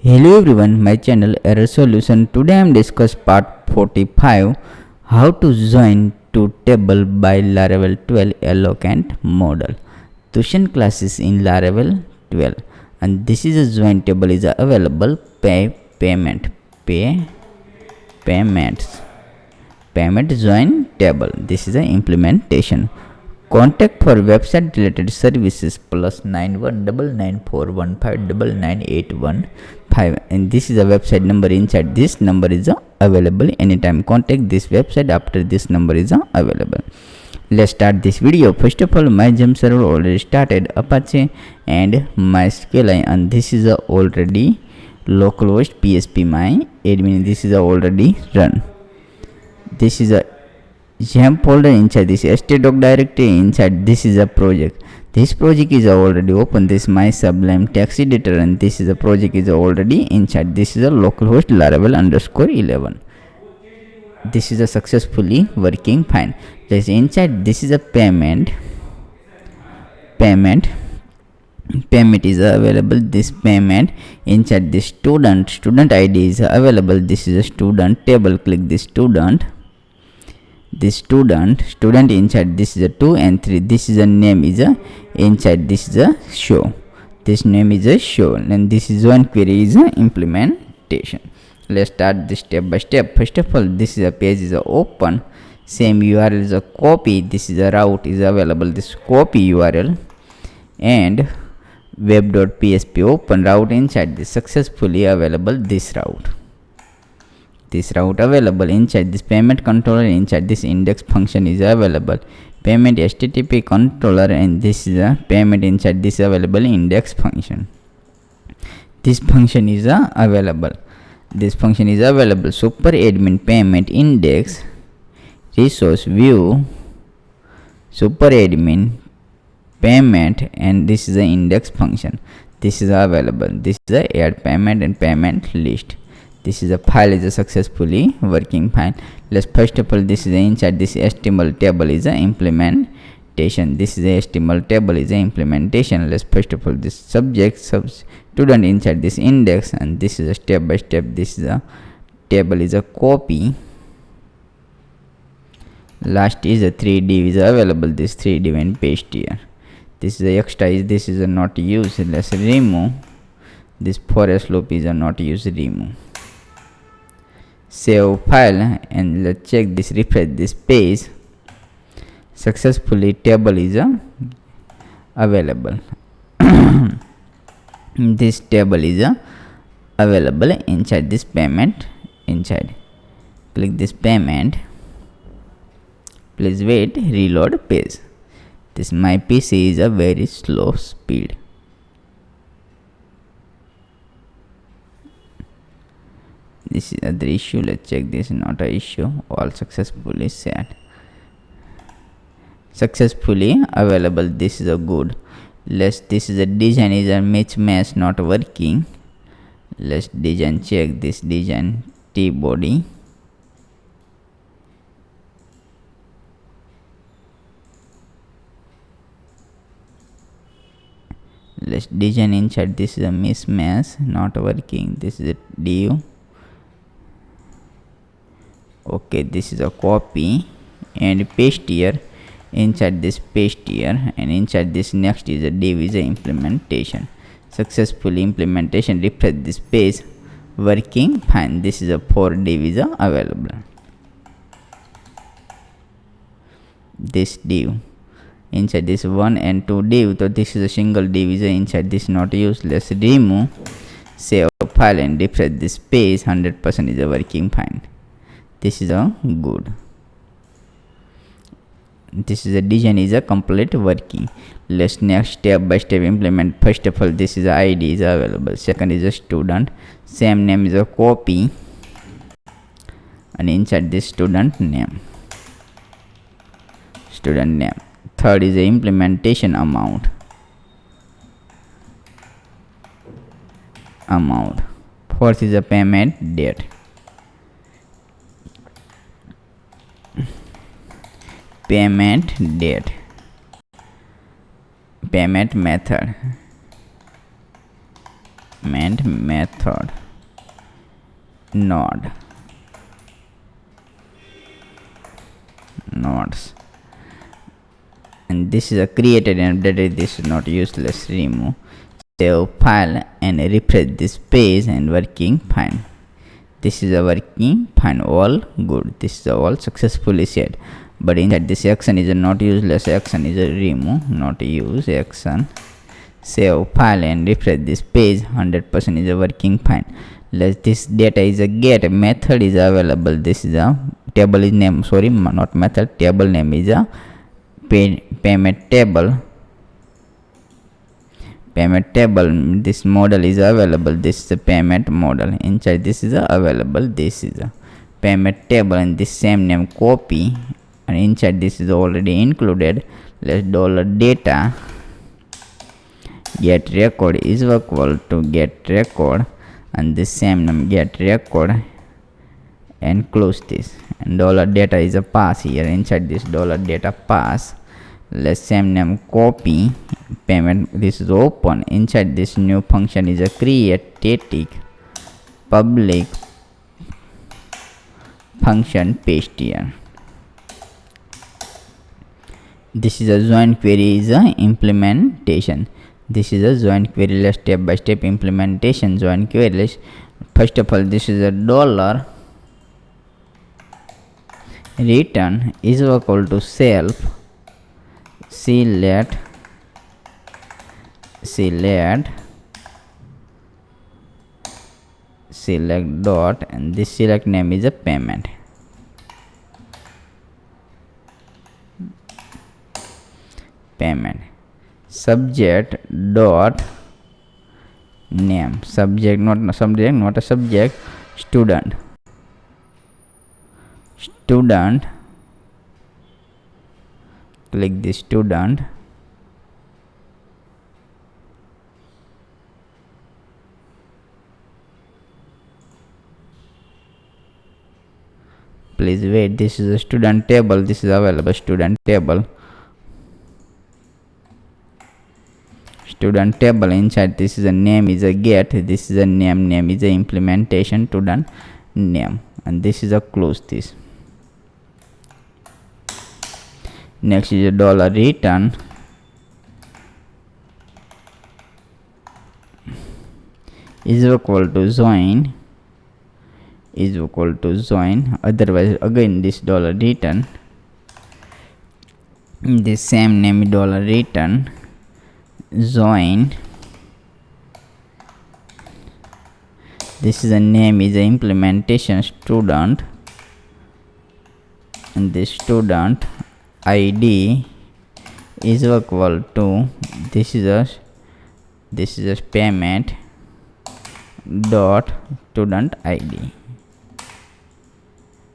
Hello everyone, my channel Error Solution. Today I am discuss part 45, how to join to table by Laravel 12 eloquent model. Tuition classes in Laravel 12, and this is a join table is available payment payment join table. This is an implementation. Contact for website related services +919941599815, and this is a website number. Inside this number is available anytime. Contact this website after this number is available. Let's start this video. First of all, my gem server already started Apache and MySQL, and this is already localhost PSP my admin. This is already run. This is a gem folder. Inside this htdoc directory, inside this is a project. This project is already open. This my sublime text editor, and this is a project is already inside. This is a localhost Laravel _11. This is a successfully working fine. This inside this is a payment is available. This payment inside this student ID is available. This is a student table. Click this student inside this is a 2 and 3. This is a name is a inside this is a show. This name is a show, and this is one query is a implementation. Let's start this step by step. First of all, this is a page is a open. Same URL is a copy. This is a route is available. This copy URL and web.php open route inside this successfully available. This route available inside this payment controller. Inside this index function is available. Payment http controller, and this is a payment inside this available index function. This function is available. This function is available. Super admin payment index resource view super admin payment, and this is the index function. This is available. This is the add payment and payment list. This is a file is a successfully working file. Let's first of all, this is inside this HTML table is a implementation. This is a HTML table is a implementation. Let's first of all this subject student inside this index, and this is a step by step. This is a table is a copy. Last is a 3D is available. This 3D and paste here. This is a extra is this is a not used. Let's remove this forest loop is a not used. Remove. Save file, and let's check this, refresh this page. Successfully table is available. This table is available inside this payment. Inside click this payment. Please wait, reload page. This my PC is a very slow speed. This is the issue. Let's check this. Not a issue. All successfully set. Successfully available. This is a good. This is a design is a mismatch not working. Let's design check this design T body. Let's design inside. This is a mismatch not working. This is a div. Okay, this is a copy and paste here. Inside this paste here, and inside this next is a div is a implementation. Successfully implementation. Refresh this page, working fine. This is a 4 div is available. This div inside this 1 and 2 div, so this is a single div is inside this not used. Let's remove, save file, and refresh this page. 100% is working fine. This is a good. This is a design is a complete working. Let's next step by step implement. First of all, this is a ID is available. Second is a student. Same name is a copy, and inside this student name. Third is the implementation amount. Fourth is a payment date. Payment method. payment method nodes. And this is a created and updated. This is not useless. Remove, save file and refresh this page and working fine. This is a working fine, all good. This is all successfully set. But inside this action is a not useless. Action is a remove, not use action. Save file and refresh this page. 100% is a working fine. This data is a get. Method is available. This is a table is name. Sorry, not method. Table name is a payment table. Payment table. This model is available. This is a payment model. Inside this is available. This is a payment table and this same name copy. And inside this is already included. Let's $data get record is equal to get record and this same name get record and close this. And $data is a pass here. Inside this $data pass. Let's same name copy payment. This is open. Inside this new function is a create static public function paste here. This is a join query is a implementation. This is a join query. Let's step by step implementation join query. First of all, this is a dollar return is equal to self select dot and this select name is a payment. Subject dot name. Subject not a subject. Student click this student. Please wait. This is a student table. This is available student table. Student table. Inside this is a name is a get. This is a name is a implementation student name and this is a close this. Next is a dollar return is equal to join otherwise again this dollar return this same name dollar return join. This is a name is a implementation student and this student ID is equal to this is a payment dot student ID.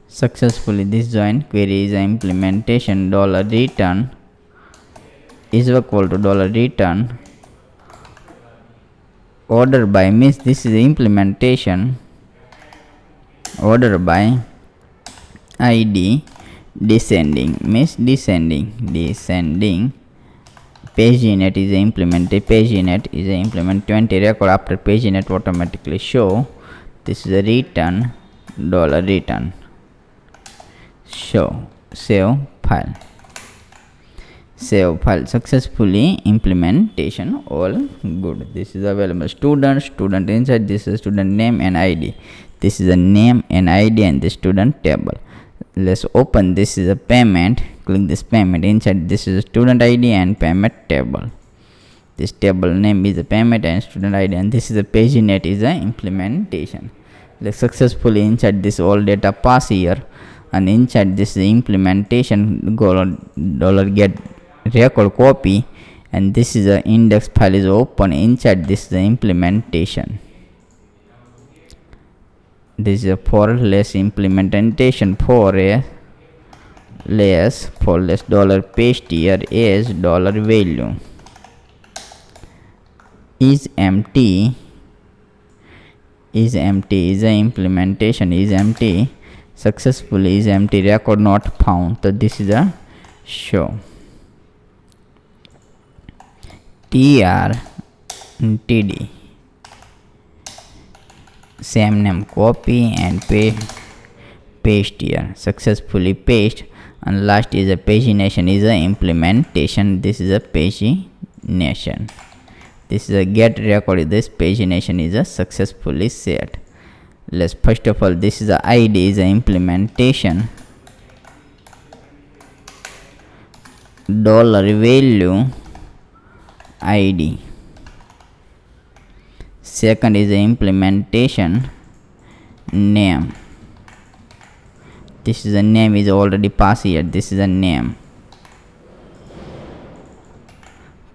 Successfully this join query is a implementation dollar return is equal to dollar return order by means this is the implementation order by ID descending means descending paginate is implemented. Paginate is implement 20 record after paginate automatically show. This is a return dollar return show. Save file successfully implementation all good. This is available student inside this is student name and ID. This is a name and ID and the student table. Let's open this is a payment. Click this payment. Inside this is a student ID and payment table. This table name is a payment and student ID and this is a paginate is a implementation. Let's successfully inside this all data pass here and inside this implementation dollar get record copy and this is a index file is open. Inside this is the implementation. This is a for less implementation for less dollar paste here is dollar value is empty is a implementation is empty successfully is empty record not found. So this is a show tr td same name, copy and paste here, successfully paste. And last is a pagination is a implementation. This is a pagination. This is a get record. This pagination is a successfully set. Let's first of all, this is the ID is a implementation. $value ID. Second is the implementation name. This is a name is already passed here. This is a name.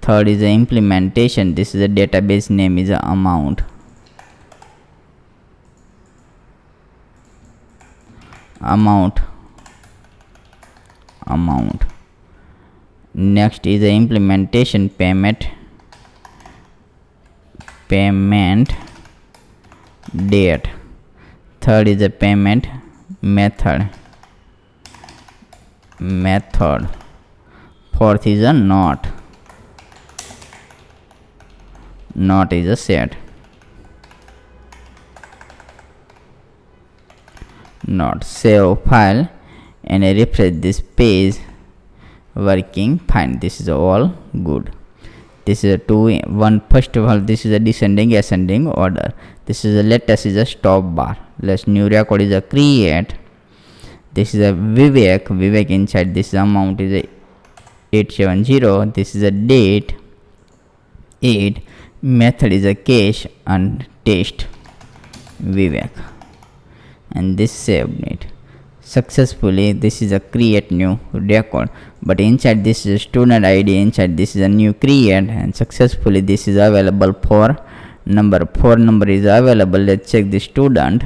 Third is the implementation. This is a database name is a amount. Next is the implementation payment date. Third is the payment method. Fourth is a not is a set. Not save file and refresh this page. Working fine. This is all good. This is a 2 1. First of all, this is a descending ascending order. This is a latest is a stop bar. Let's new record is a create. This is a Vivek inside this amount is a 870. This is a date 8. Method is a cache and test Vivek, and this saved it successfully. This is a create new record, but inside this is a student ID. Inside this is a new create, and successfully this is available for number. 4 number is available. Let's check the student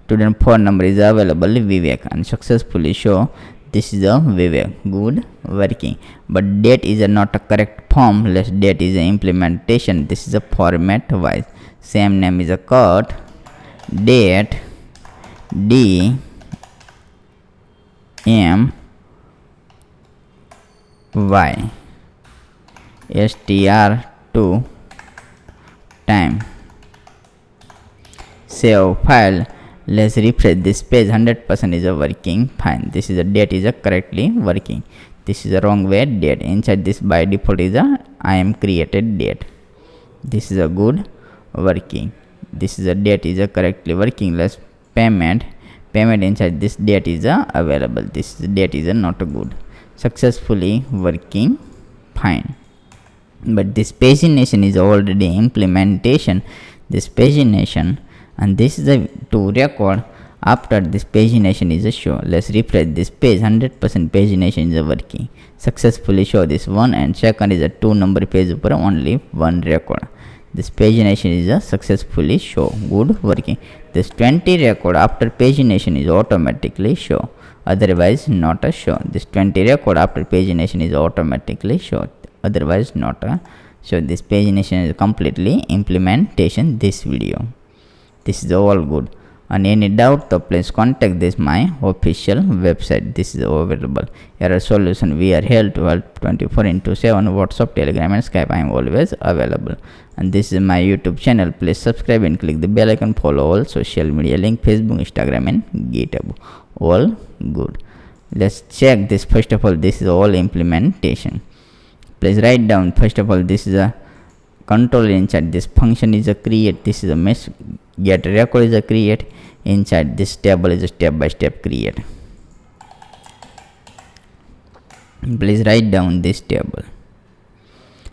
4 number is available Vivek, and successfully show this is a Vivek. Good working, but date is a not a correct form. Let's date is a implementation. This is a format wise. Same name is a cut date D M Y str2 time. Save file. Let's refresh this page. 100% is a working fine. This is a date is a correctly working. This is a wrong way date. Inside this by default is a I am created date. This is a good working. This is a date is a correctly working. Let's payment inside this date is a available. This date is a not a good. Successfully working fine. But this pagination is already implementation. This pagination, and this is a to record. After this pagination is a show. Let's refresh this page. 100% pagination is a working. Successfully show this one, and second is a 2 number page for only 1 record. This pagination is a successfully show. Good working. This 20 record after pagination is automatically show. Otherwise not a show. This 20 record after pagination is automatically show. Otherwise not a show. This pagination is completely implementation. This video. This is all good. And any doubt, so please contact this my official website. This is available. Error solution we are held to help 24/7. WhatsApp, Telegram and Skype. I am always available. And this is my YouTube channel. Please subscribe and click the bell icon. Follow all social media link, Facebook, Instagram and GitHub. All good. Let's check this. First of all, this is all implementation. Please write down. First of all, this is a controller inside. This function is a create. This is a mesh. Get record is a create. Inside this table is a step-by-step create. Please write down this table.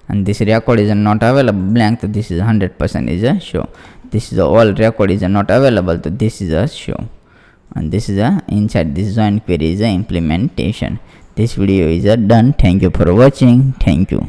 And this record is not available blank, so this is 100% is a show. This is all record is not available, so this is a show. And this is a inside this join query is a implementation. This video is done. Thank you for watching. Thank you.